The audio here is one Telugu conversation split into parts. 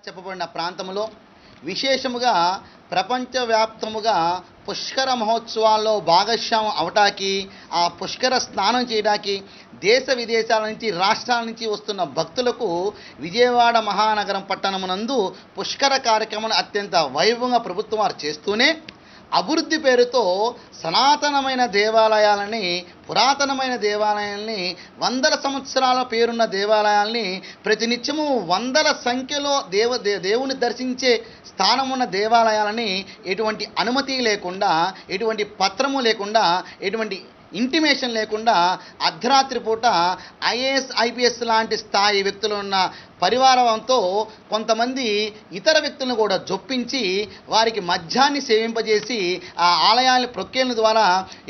చెప్పబడిన ప్రాంతంలో విశేషముగా ప్రపంచవ్యాప్తముగా పుష్కర మహోత్సవాల్లో భాగస్వామ్యం అవటానికి, ఆ పుష్కర స్నానం చేయడానికి దేశ విదేశాల నుంచి రాష్ట్రాల నుంచి వస్తున్న భక్తులకు విజయవాడ మహానగరం పట్టణమునందు పుష్కర కార్యక్రమాన్ని అత్యంత వైభవంగా ప్రభుత్వం వారు చేస్తూనే అభివృద్ధి పేరుతో సనాతనమైన దేవాలయాలని, పురాతనమైన దేవాలయాల్ని, వందల సంవత్సరాల పేరున్న దేవాలయాల్ని ప్రతినిత్యము వందల సంఖ్యలో దేవుని దర్శించే స్థానం ఉన్న దేవాలయాలని ఎటువంటి అనుమతి లేకుండా, ఎటువంటి పత్రము లేకుండా, ఎటువంటి ఇంటిమేషన్ లేకుండా అర్ధరాత్రి పూట ఐఏఎస్ ఐపీఎస్ లాంటి స్థాయి వ్యక్తులు ఉన్న పరివారంతో కొంతమంది ఇతర వ్యక్తులను కూడా జొప్పించి వారికి మద్యాన్ని సేవింపజేసి ఆ ఆలయాన్ని ప్రొక్కేళ్ళ ద్వారా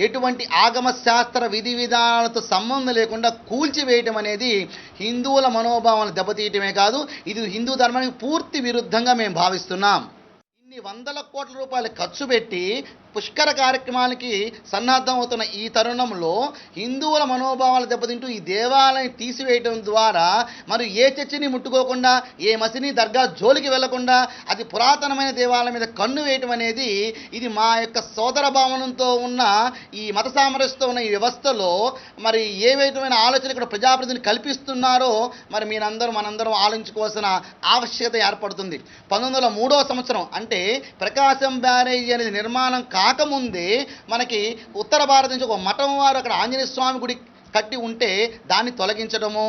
ఎటువంటి ఆగమ శాస్త్ర విధి విధానాలతో సంబంధం లేకుండా కూల్చివేయటం అనేది హిందువుల మనోభావాలను దెబ్బతీయటమే కాదు, ఇది హిందూ ధర్మానికి పూర్తి విరుద్ధంగా మేము భావిస్తున్నాం. ఇన్ని వందల కోట్ల రూపాయలు ఖర్చు పెట్టి పుష్కర కార్యక్రమానికి సన్నద్ధం అవుతున్న ఈ తరుణంలో హిందువుల మనోభావాలు దెబ్బతింటూ ఈ దేవాలయం తీసివేయడం ద్వారా మరి ఏ చర్చిని ముట్టుకోకుండా, ఏ మసీని దర్గా జోలికి వెళ్లకుండా అది పురాతనమైన దేవాలయం మీద కన్ను వేయటం అనేది ఇది మా యొక్క సోదర భావనంతో ఉన్న ఈ మత సామరస్యంతో ఉన్న ఈ వ్యవస్థలో మరి ఏ విధమైన ఆలోచన ఇక్కడ ప్రజాప్రతినిధులు కల్పిస్తున్నారో మరి మనందరం ఆలోచించుకోవాల్సిన ఆవశ్యకత ఏర్పడుతుంది. 1903వ సంవత్సరం అంటే ప్రకాశం బ్యారేజీ అనేది నిర్మాణం కాకముందే మనకి ఉత్తర భారత నుంచి ఒక మఠం వారు అక్కడ ఆంజనేయ స్వామి గుడి కట్టి ఉంటే దాన్ని తొలగించడము,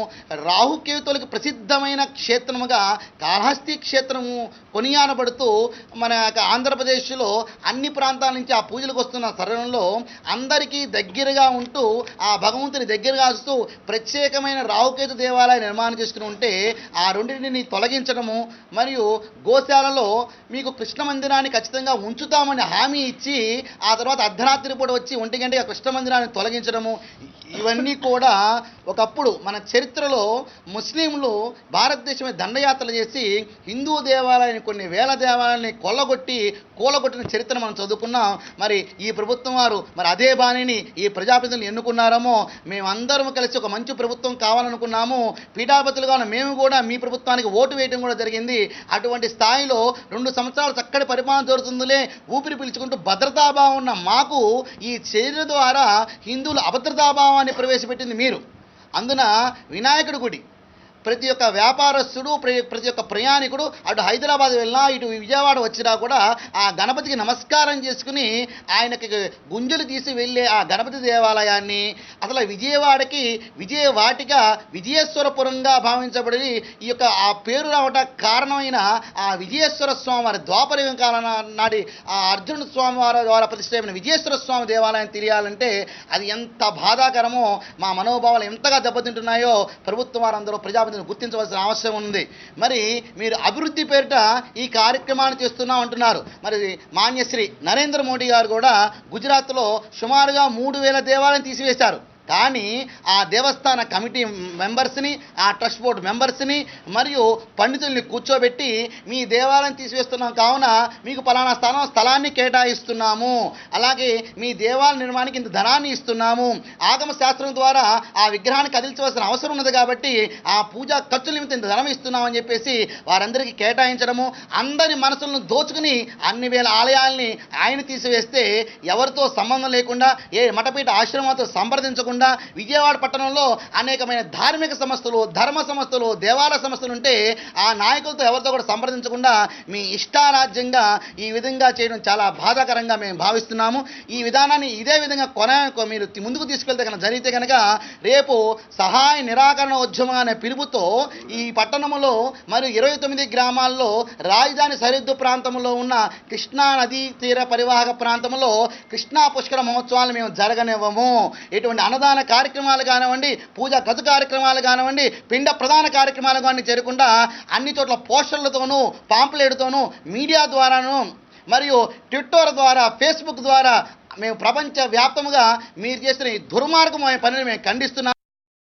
రాహుకేతులకు ప్రసిద్ధమైన క్షేత్రముగా కాళహస్తి క్షేత్రము కొనియాడబడుతూ మన ఆంధ్రప్రదేశ్లో అన్ని ప్రాంతాల నుంచి ఆ పూజలకు వస్తున్న తరుణంలో అందరికీ దగ్గరగా ఉంటూ ఆ భగవంతుని దగ్గరగా వస్తూ ప్రత్యేకమైన రాహుకేతు దేవాలయం నిర్మాణం చేసుకుని ఉంటే ఆ రెండింటిని తొలగించడము, మరియు గోశాలలో మీకు కృష్ణ మందిరాన్ని ఖచ్చితంగా ఉంచుతామని హామీ ఇచ్చి ఆ తర్వాత అర్ధరాత్రి పూట వచ్చి 1 గంటగా కృష్ణ మందిరాన్ని తొలగించడము, ఇవన్నీ కూడా ఒకప్పుడు మన చరిత్రలో ముస్లింలు భారతదేశమే దండయాత్రలు చేసి హిందూ దేవాలయాన్ని కొన్ని వేల దేవాలయాన్ని కూలగొట్టిన చరిత్ర మనం చదువుకున్నాం. మరి ఈ ప్రభుత్వం వారు మరి అదే బాణిని ఈ ప్రజాప్రతినిధులు ఎన్నుకున్నారేమో, మేమందరం కలిసి ఒక మంచి ప్రభుత్వం కావాలనుకున్నాము, పీఠాపతులుగా మేము కూడా మీ ప్రభుత్వానికి ఓటు వేయడం కూడా జరిగింది. అటువంటి స్థాయిలో 2 సంవత్సరాలు చక్కటి పరిపాలన జరుగుతుందిలే ఊపిరి పీల్చుకుంటూ భద్రతాభావం ఉన్న మాకు ఈ చర్య ద్వారా హిందువుల అభద్రతాభావాన్ని ప్రవేశపెట్టింది మీరు. అందున వినాయకుడి గుడి ప్రతి ఒక్క వ్యాపారస్తుడు, ప్రతి ఒక్క ప్రయాణికుడు అటు హైదరాబాద్ వెళ్ళినా ఇటు విజయవాడ వచ్చినా కూడా ఆ గణపతికి నమస్కారం చేసుకుని ఆయనకి గుంజలు తీసి వెళ్ళే ఆ గణపతి దేవాలయాన్ని అసలు విజయవాడకి విజయవాటిక విజయేశ్వరపురంగా భావించబడి ఈ యొక్క ఆ పేరు రావడానికి కారణమైన ఆ విజయేశ్వర స్వామి వారి ద్వాపరయుగం కాలం నాటి ఆ అర్జునుడు స్వామి వారి ద్వారా ప్రతిష్ఠమైన విజయేశ్వర స్వామి దేవాలయం తెలియాలంటే అది ఎంత బాధాకరమో, మా మనోభావాలు ఎంతగా దెబ్బతింటున్నాయో ప్రభుత్వం వారందరూ ప్రజాప్రతినిధులు గుర్తించవలసిన అవసరం ఉంది. మరి మీరు అభివృద్ధి పేరిట ఈ కార్యక్రమాన్ని చేస్తున్నాం అంటున్నారు. మరి మాన్యశ్రీ నరేంద్ర మోడీ గారు కూడా గుజరాత్లో సుమారుగా 3000 దేవాలయం తీసివేశారు. కానీ ఆ దేవస్థాన కమిటీ మెంబర్స్ని, ఆ ట్రస్ట్ బోర్డు మెంబర్స్ని మరియు పండితుల్ని కూర్చోబెట్టి మీ దేవాలయం తీసివేస్తున్నాం కావున మీకు పలానా స్థలాన్ని కేటాయిస్తున్నాము, అలాగే మీ దేవాలయ నిర్మాణానికి ఇంత ధనాన్ని ఇస్తున్నాము, ఆగమ శాస్త్రం ద్వారా ఆ విగ్రహాన్ని కదిలించవలసిన అవసరం ఉన్నది కాబట్టి ఆ పూజా ఖర్చుల నిమిత్తం ఇంత ధనం ఇస్తున్నామని చెప్పేసి వారందరికీ కేటాయించడము, అందరి మనసులను దోచుకుని అన్ని వేల ఆలయాల్ని ఆయన తీసివేస్తే ఎవరితో సంబంధం లేకుండా, ఏ మఠపీఠ ఆశ్రమాలతో సంప్రదించకుండా విజయవాడ పట్టణంలో అనేకమైన ధార్మిక సంస్థలు, ధర్మ సంస్థలు, దేవాలయ సంస్థలు ఉంటే ఆ నాయకులతో ఎవరితో కూడా సంప్రదించకుండా మీ ఇష్టారాజ్యంగా ఈ విధంగా చేయడం చాలా బాధాకరంగా మేము భావిస్తున్నాము. ఈ విధానాన్ని ఇదే విధంగా మీరు ముందుకు తీసుకెళ్తే కనుక జరిగితే కనుక రేపు సహాయ నిరాకరణ ఉద్యమం అనే పిలుపుతో ఈ పట్టణంలో మరియు 29 గ్రామాల్లో రాజధాని సరిహద్దు ప్రాంతంలో ఉన్న కృష్ణా నదీ తీర పరివాహక ప్రాంతంలో కృష్ణా పుష్కర మహోత్సవాలు మేము జరగనివ్వము. ఎటువంటి అన్నదాన కార్యక్రమాలు కానివ్వండి, పూజా గదు కార్యక్రమాలు కానివ్వండి, పిండ ప్రధాన కార్యక్రమాలు కానీ చేరకుండా అన్ని చోట్ల పోస్టర్లతోనూ, పాంప్లెట్తోనూ, మీడియా ద్వారాను మరియు ట్విట్టర్ ద్వారా, ఫేస్బుక్ ద్వారా మేము ప్రపంచ వ్యాప్తముగా మీరు చేసిన ఈ దుర్మార్గమైన పనిని మేము ఖండిస్తున్నాం.